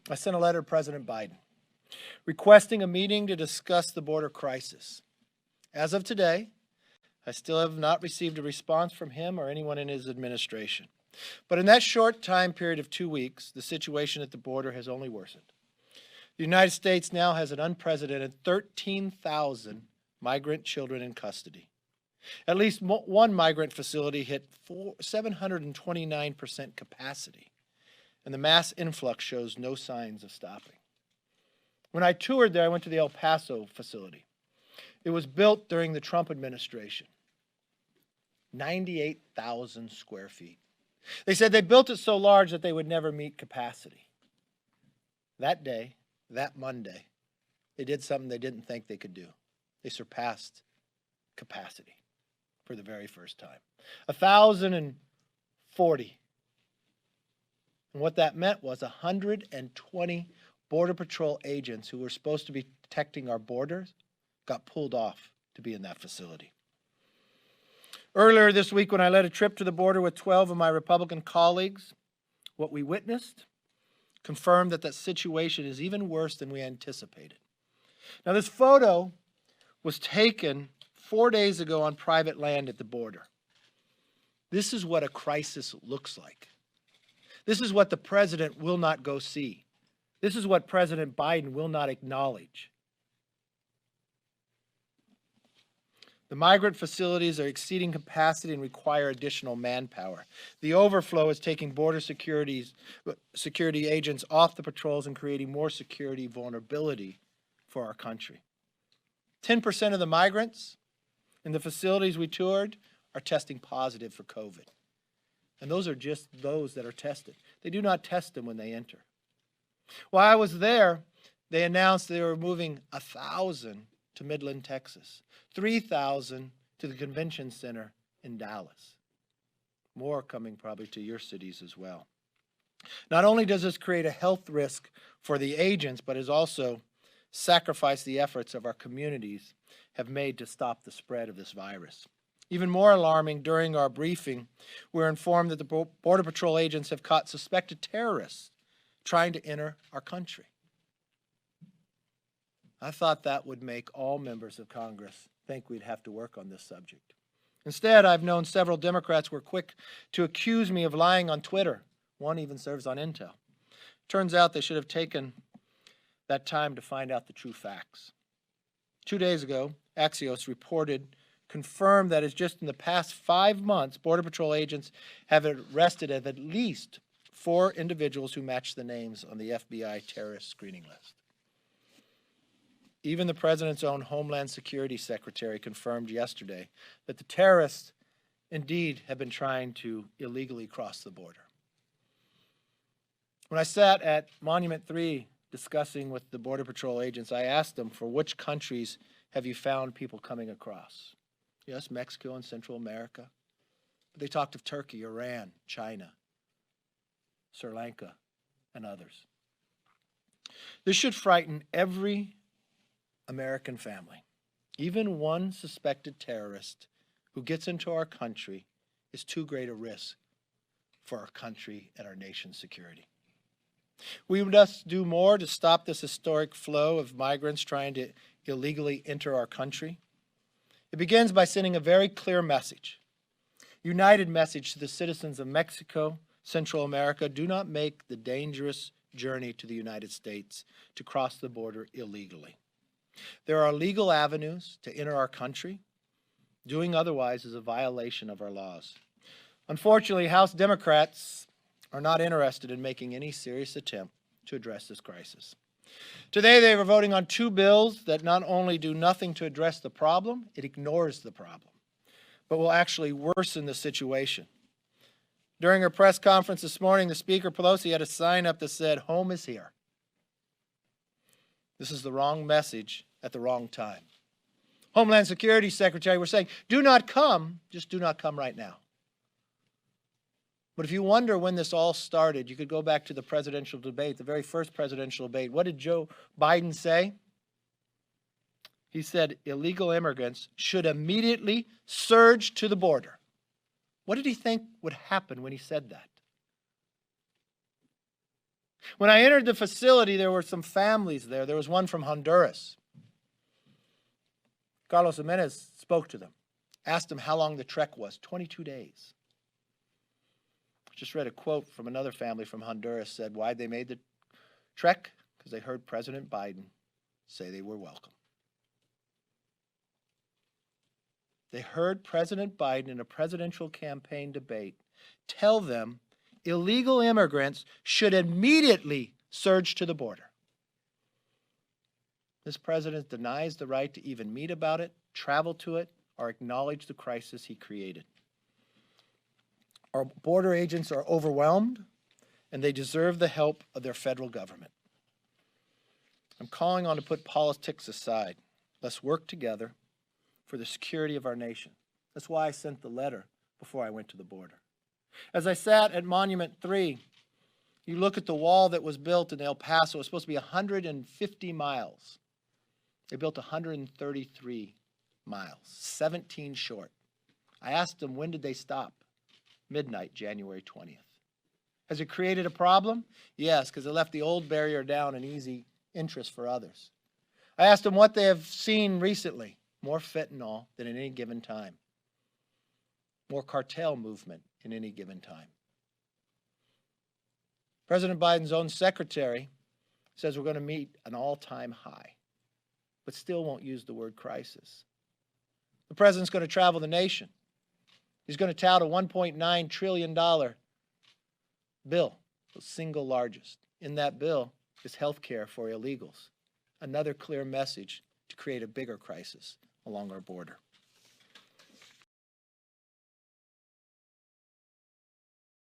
I sent a letter to President Biden requesting a meeting to discuss the border crisis. As of today, I still have not received a response from him or anyone in his administration. But in that short time period of 2 weeks, the situation at the border has only worsened. The United States now has an unprecedented 13,000 migrant children in custody. At least one migrant facility hit 729% capacity, and the mass influx shows no signs of stopping. When I toured there, I went to the El Paso facility. It was built during the Trump administration. 98,000 square feet. They said they built it so large that they would never meet capacity. That day, that Monday, they did something they didn't think they could do. They surpassed capacity for the very first time. 1,040. And what that meant was 120 Border Patrol agents who were supposed to be protecting our borders got pulled off to be in that facility. Earlier this week, when I led a trip to the border with 12 of my Republican colleagues, what we witnessed confirmed that situation is even worse than we anticipated. Now, this photo was taken 4 days ago on private land at the border. This is what a crisis looks like. This is what the president will not go see. This is what President Biden will not acknowledge. The migrant facilities are exceeding capacity and require additional manpower. The overflow is taking border security agents off the patrols and creating more security vulnerability for our country. 10% of the migrants in the facilities we toured are testing positive for COVID. And those are just those that are tested. They do not test them when they enter. While I was there, they announced they were moving 1,000 to Midland, Texas, 3,000 to the convention center in Dallas. More coming probably to your cities as well. Not only does this create a health risk for the agents, but has also sacrificed the efforts of our communities have made to stop the spread of this virus. Even more alarming, during our briefing, we're informed that the Border Patrol agents have caught suspected terrorists trying to enter our country. I thought that would make all members of Congress think we'd have to work on this subject. Instead, I've known several Democrats were quick to accuse me of lying on Twitter. One even serves on Intel. Turns out they should have taken that time to find out the true facts. 2 days ago, Axios confirmed that it's just in the past 5 months, Border Patrol agents have arrested at least 4 individuals who match the names on the FBI terrorist screening list. Even the president's own Homeland Security Secretary confirmed yesterday that the terrorists indeed have been trying to illegally cross the border. When I sat at Monument 3 discussing with the Border Patrol agents, I asked them, for which countries have you found people coming across? Yes, Mexico and Central America. But they talked of Turkey, Iran, China, Sri Lanka, and others. This should frighten every American family. Even one suspected terrorist who gets into our country is too great a risk for our country and our nation's security. We must do more to stop this historic flow of migrants trying to illegally enter our country. It begins by sending a very clear message, united message to the citizens of Mexico, Central America: do not make the dangerous journey to the United States to cross the border illegally. There are legal avenues to enter our country. Doing otherwise is a violation of our laws. Unfortunately, House Democrats are not interested in making any serious attempt to address this crisis. Today, they were voting on 2 bills that not only do nothing to address the problem, it ignores the problem, but will actually worsen the situation. During her press conference this morning, the Speaker, Pelosi, had a sign up that said, "Home is here." This is the wrong message at the wrong time. Homeland Security Secretary, we're saying, do not come, just do not come right now. But if you wonder when this all started, you could go back to the presidential debate, the very first presidential debate. What did Joe Biden say? He said illegal immigrants should immediately surge to the border. What did he think would happen when he said that? When I entered the facility, there were some families there. There was one from Honduras. Carlos Jimenez spoke to them, asked them how long the trek was, 22 days. Just read a quote from another family from Honduras, said why they made the trek, because they heard President Biden say they were welcome. They heard President Biden in a presidential campaign debate tell them illegal immigrants should immediately surge to the border. This president denies the right to even meet about it, travel to it, or acknowledge the crisis he created. Our border agents are overwhelmed, and they deserve the help of their federal government. I'm calling on to put politics aside. Let's work together for the security of our nation. That's why I sent the letter before I went to the border. As I sat at Monument 3, you look at the wall that was built in El Paso. It was supposed to be 150 miles. They built 133 miles, 17 short. I asked them, when did they stop? Midnight, January 20th. Has it created a problem? Yes, because it left the old barrier down and easy interest for others. I asked them what they have seen recently. More fentanyl than at any given time. More cartel movement in any given time. President Biden's own secretary says we're going to meet an all-time high, but still won't use the word crisis. The president's going to travel the nation. He's going to tout a $1.9 trillion bill, the single largest. In that bill is health care for illegals, another clear message to create a bigger crisis along our border.